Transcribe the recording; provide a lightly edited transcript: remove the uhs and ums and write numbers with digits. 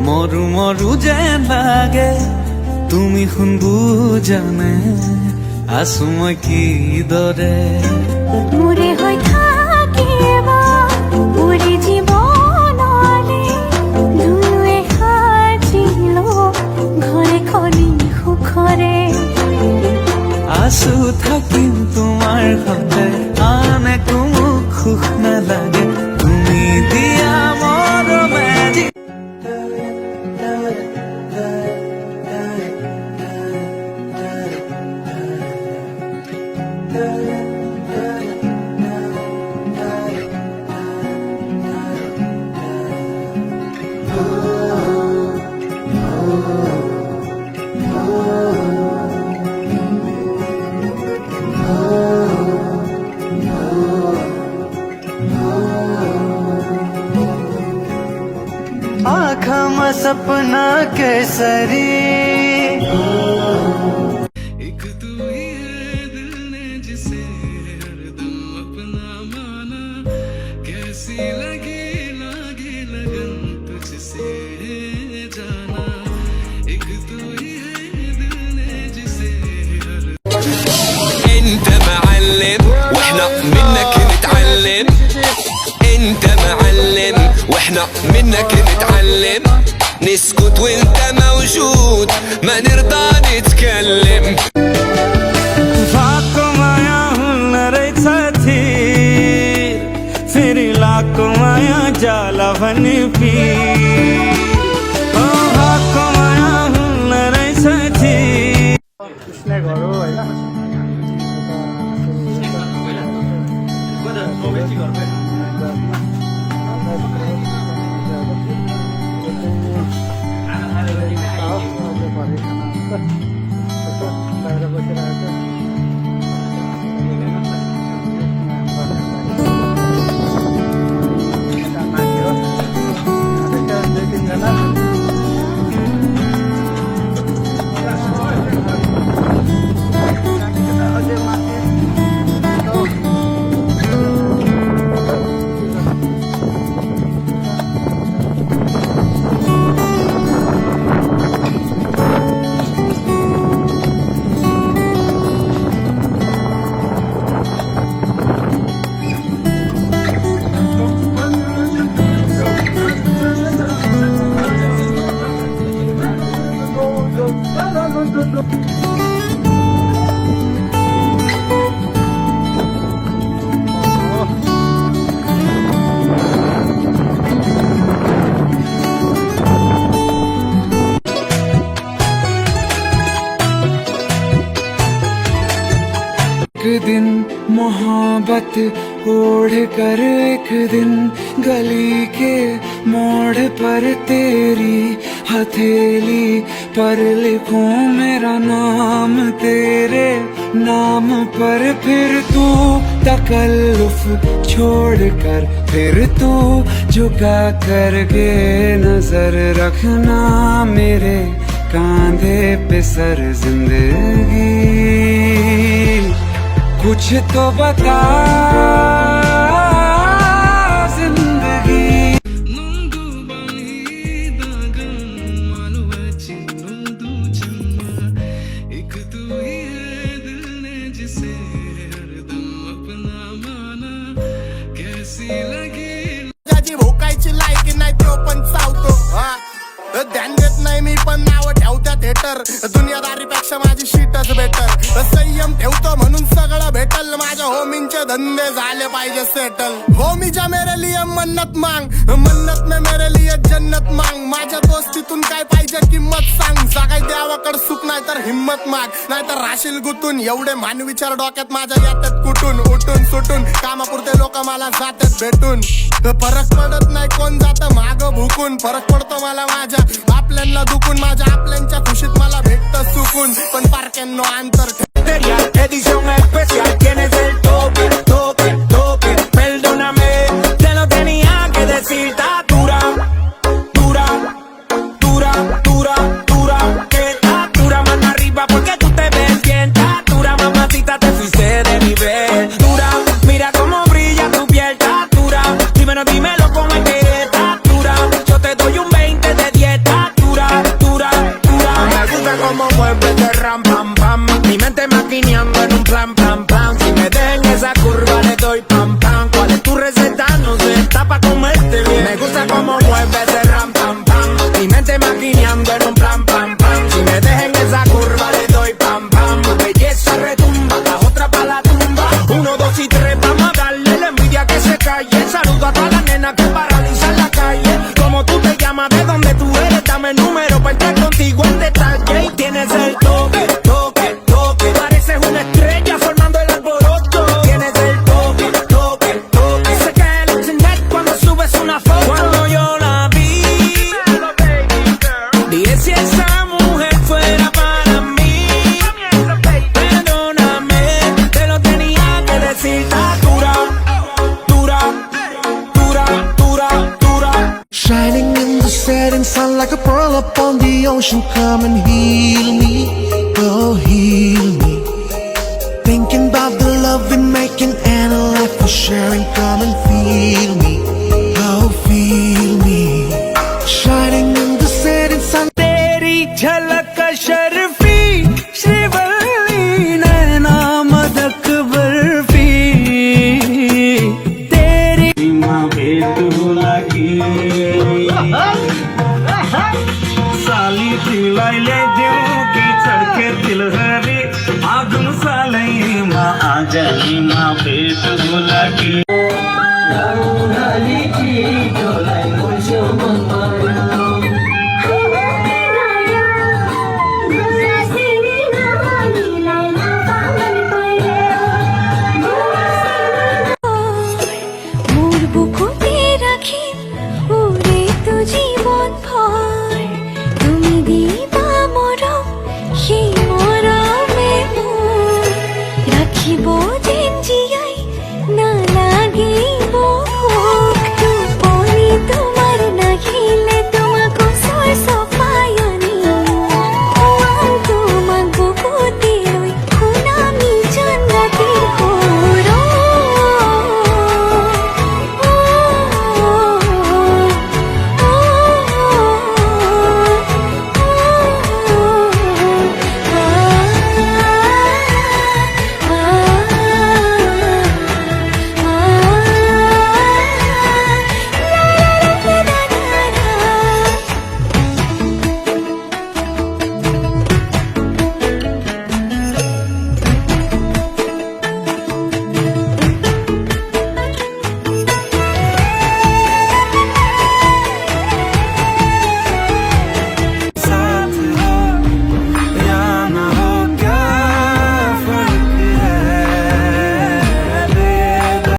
মরু মরু যেন লাগে তুমি শুন বুজানে আছো মই কি দৰে মোৰে হৈ থাকিবা পুৰি জীৱনলে দুয়ে সাজিলো ঘৰে খনি সুখৰে আছো থাকিম তোমাৰ সতে আন একো মোক সুখ নালাগে তুমি দিয়া মৰমে आँखा में सपना केसरी एक तू ही है दिल ने जिसे हरदम अपना माना कैसी लगी लगी लगन तुझसे जाना एक तू ही है दिल ने जिसे انت معلم واحنا منك نتعلم انت معلم واحنا منك نتعلم نسكت وانت موجود ما نرضى نتكلم लाखो माया हुनरै साथी फेरि लाखो माया जाला भने पी लाखो माया हुनरै साथी कृष्ण घर हो होइन बाहिर बसिरहेको एक दिन मोहब्बत ओढ़ कर एक दिन गली के मोड़ पर तेरी हथेली पर लिखूं मेरा नाम तेरे नाम पर फिर तू तकल्लुफ छोड़ कर फिर तू झुका करके नजर रखना मेरे कांधे पे सर जिंदगी कुछ तो बता जिंदगी नंदू बाही दागन मानवा चिन्नू चन्ना एक तू ही है दिल ने जिसे हरदम अपना माना कैसी लगी त्याची भोकायची लायकी नाही तो पण चावतो ध्यान देत नाही मी पण नाव ठेवतात हेटर दुनियादारीपेक्षा माझी शीटच बेटर संयम ठेवतो म्हणून सगळं भेटल माझ्या होमींचे धंदे झाले पाहिजे सेटल होमीच्या मेरे लिए मन्नत मांग मन्नत में मेरे लिए जन्नत मांग माझ्या दोस्तीतून काय पाहिजे किंमत सांग सगळ्या देवाकड सुख नाही तर हिम्मत माग नाही तर राशील गुतून एवढे मान विचार डोक्यात माझ्या येतात कुठून उठून सुटून कामापुरते लोक मला जातात भेटून फरक पडत नाही कोण जातं माग भुकून फरक पडतो मला माझ्या आपल्यांना दुखून माझ्या आपल्यांच्या खुशीत मला भेटतं सुकून पण पारक्यांनो अंतर edición especial tienes el toque toque toque perdóname te lo tenía que decir está dura dura dura dura dura que está dura mano arriba porque tú te ves bien está dura mamacita te fuiste de nivel dura mira cómo brilla tu piel está dura dímelo dímelo cómo es que está dura yo te doy un 20 de dieta de donde tú eres, dame el número para entrar contigo en detalle. Tienes el toque, toque, toque. Pareces una estrella formando el alboroto. Tienes el toque, toque, toque. Se cae el internet cuando subes una foto. Cuando yo la vi, dije si esa mujer fuera para mí. Perdóname, te lo tenía que decir. Está dura, dura, dura, dura, dura. Shining in the setting sun like a pearl upon the ocean. Come and heal me, oh heal me. Thinking about the love we're making and a life we're sharing. Come and feel me, oh feel me. Shining in the setting sun. तेरी झलक शर्फी श्रीवल्ली नैना मदक बर्फी तेरी माँ भेटू लगी साली दिलाइले दिल की चढ़के दिल हरी आगम साली माँ आ जाई माँ भेटू लगी